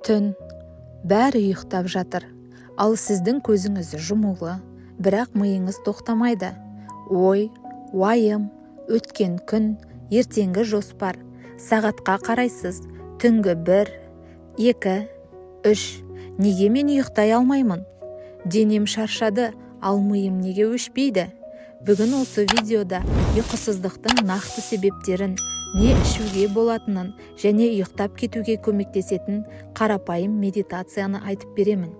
Түн, бәрі ұйықтап жатыр, ал сіздің көзіңіз жұмулы, бірақ миыңыз тоқтамайды. Ой, уайым, өткен күн, ертеңгі жоспар, сағатқа қарайсыз, түнгі 1, 2, 3, неге мен ұйықтай алмаймын? Денем шаршады, ал миым неге өшпейді? Бүгін осы видеода ұйқысыздықтың нақты себептерін, не ішуге болатынын және ұйықтап кетуге көмектесетін қарапайым медитацияны айтып беремін.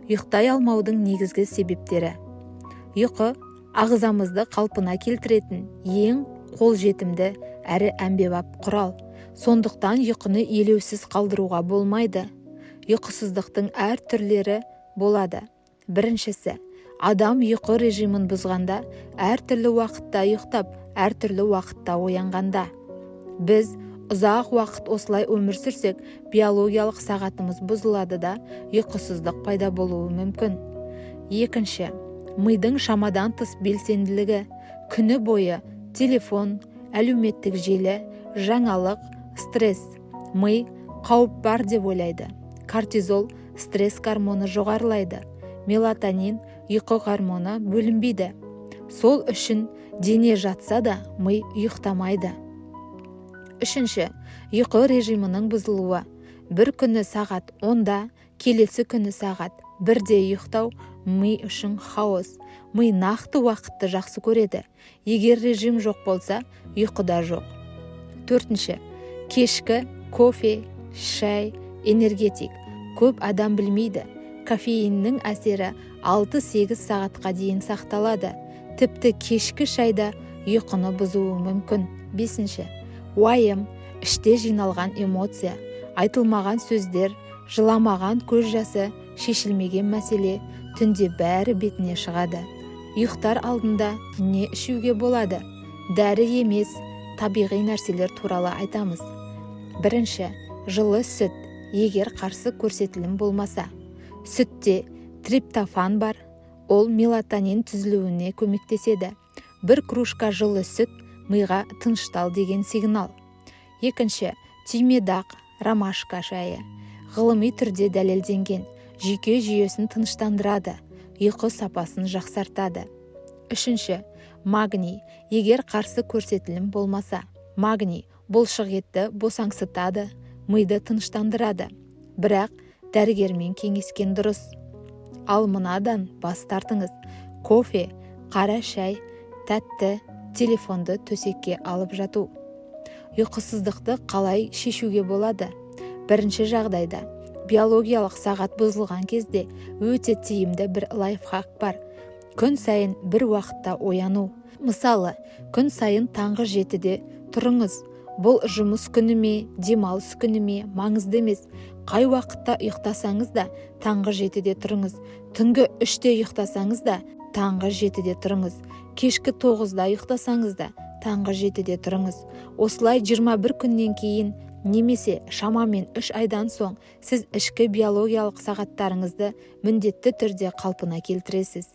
Ұйықтай алмаудың негізгі себептері. Ұйқы ағзамызды қалпына келтіретін ең қолжетімді әрі әмбебап құрал. Сондықтан ұйқыны елеусіз қалдыруға болмайды. Ұйқысыздықтың әр түрлері болады. Біріншісі, адам ұйқы режимін бұзғанда, әртүрлі уақытта ұйықтап, әртүрлі уақытта оянғанда. Біз ұзақ уақыт осылай өмір сүрсек, биологиялық сағатымыз бұзылады да, ұйқысыздық пайда болуы мүмкін. Екінші, мидың шамадан тыс белсенділігі, күні бойы телефон, әлеуметтік желі, жаңалық, стресс. Ми қауіп бар деп ойлайды. Кортизол стресс гормоны жоғарылайды. Мелатонин ұйқы гормоны бөлінбейді. Сол үшін дене жатса да ми ұйықтамайды. Үшінші, ұйқы режимінің бұзылуы. Бір күні сағат 10-да, келесі күні сағат 1-де ұйықтау ми үшін хаос. Ми нақты уақытты жақсы көреді. Егер режим жоқ болса, ұйқыда жоқ. Төртінші, кешкі кофе, шай, энергетик. Көп адам білмейді. Кофеиннің әсері 6-8 сағатқа дейін сақталады. Тіпті кешкі шайда ұйқыны бұзуы мүмкін. Бесінші, уайым, іште жиналған эмоция, айтылмаған сөздер, жыламаған көз жасы, шешілмеген мәселе, түнде бәрі бетіне шығады. Ұйықтар алдында не ішуге болады? Дәрі емес, табиғи нәрселер туралы айтамыз. Бірінші, жылы сүт, егер қарсы көрсетілім болмаса. Сүтте триптофан бар, ол мелатонин түзілуіне көмектеседі. Бір кружка жылы сүт миға тыныштал деген сигнал. Екінші, түймедақ, ромашка шайы. Ғылыми түрде дәлелденген, жүйке жүйесін тыныштандырады, ұйқы сапасын жақсартады. Үшінші, магний, егер қарсы көрсетілім болмаса. Магний бұлшық етті босаңсытады, миды тыныштандырады. Бірақ дәрігермен кеңескен дұрыс. Ал мынадан бас тартыңыз. Кофе, қара шай, тәтті, телефонды төсекке алып жату. Ұйқысыздықты қалай шешуге болады? Бірінші жағдайда, биологиялық сағат бұзылған кезде өте тиімді бір лайфхак бар. Күн сайын бір уақытта ояну. Мысалы, күн сайын таңғы 7-де тұрыңыз. Бұл жұмыс күні ме, демалыс күні ме, маңызды емес. Қай уақытта ұйықтасаңыз да, таңғы 7-де тұрыңыз. Түнгі 3-те ұйықтасаңыз да, таңғы 7-де тұрыңыз. Кешкі 9-да ұйықтасаңыз да, таңғы 7-де тұрыңыз. Осылай 21 күннен кейін, немесе шамамен 3 айдан соң, сіз ішкі биологиялық сағаттарыңызды міндетті түрде қалпына келтіресіз.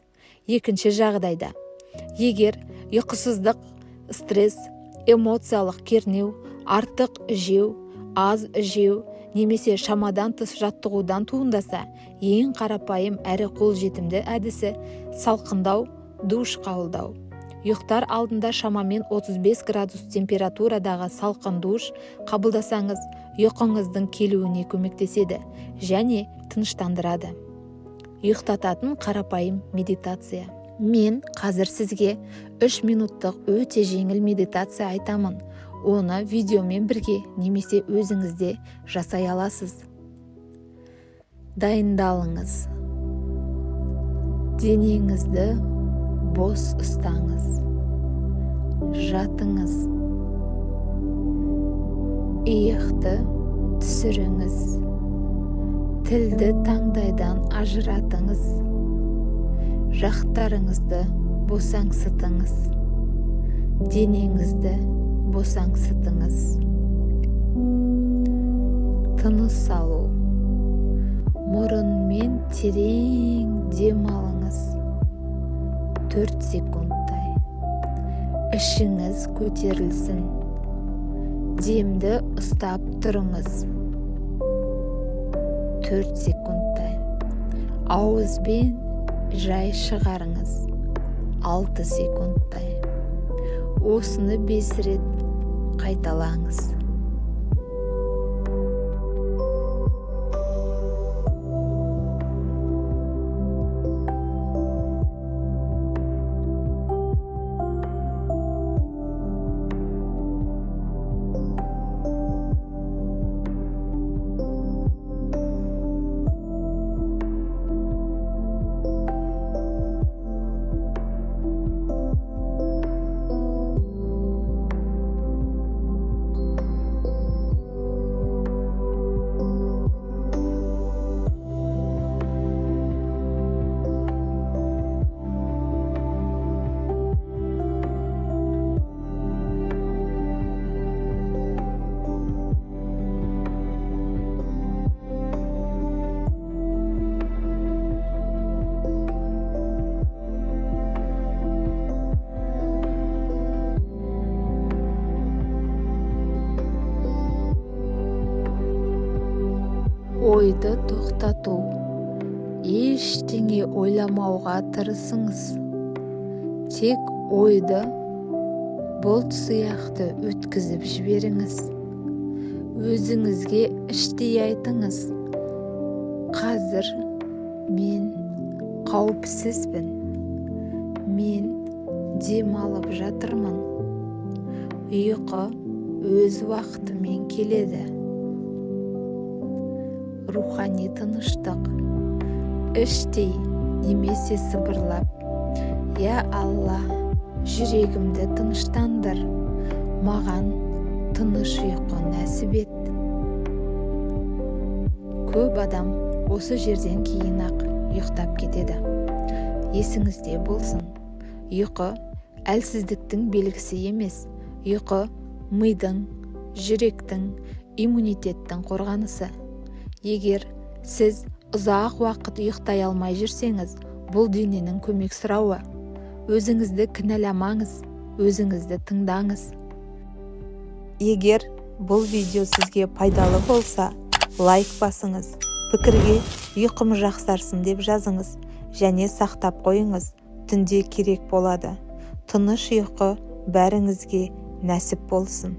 Екінші жағдайда, егер ұйқысыздық, стресс, эмоциялық кернеу, артық жеу, аз жеу, немесе шамадан тыс жаттығудан туындаса, ең қарапайым әрі қолжетімді әдісі салқындау, душ қабылдау. Ұйықтар алдында шамамен 35 градус температурадағы салқын душ қабылдасаңыз, ұйқыңыздың келуіне көмектеседі және тыныштандырады. Ұйықтататын қарапайым медитация. Мен қазір сізге 3 минуттық өте жеңіл медитация айтамын. Оны видеомен бірге немесе өзіңізде жасай аласыз. Дайындалыңыз. Денеңізді бос ұстаңыз. Жатыңыз. Иықты түсіріңіз. Тілді таңдайдан ажыратыңыз. Жақтарыңызды босаңсытыңыз. Денеңізді босаңсытыңыз. Тыныс алу. Мұрынмен терең дем алыңыз. 4 секундтай. Ішіңіз көтерілсін. Демді ұстап тұрыңыз. 4 секундтай. Ауызбен жай шығарыңыз 6 секундтай. Осыны 5 рет қайталаңыз. Ойды тоқтату. Ештеңе ойламауға тырысыңыз. Тек ойды бұлт сияқты өткізіп жіберіңіз. Өзіңізге іштей айтыңыз. Қазір мен қауіпсізбін. Мен демалып жатырмын. Ұйқы өз уақытымен келеді. Рухани тыныштық. Іштей немесе сыбырлап: «Я Алла, жүрегімді тыныштандыр, маған тыныш ұйқы нәсіп ет». Көп адам осы жерден кейін-ақ ұйықтап кетеді. Есіңізде болсын, ұйқы әлсіздіктің белгісі емес. Ұйқы мидың, жүректің, иммунитеттің қорғанысы. Егер сіз ұзақ уақыт ұйықтай алмай жүрсеңіз, бұл дененің көмек сұрауы. Өзіңізді кінәламаңыз, өзіңізді тыңдаңыз. Егер бұл видео сізге пайдалы болса, лайк басыңыз, пікірге ұйқым жақсарсын деп жазыңыз, және сақтап қойыңыз, түнде керек болады. Тыныш ұйқы бәріңізге нәсіп болсын.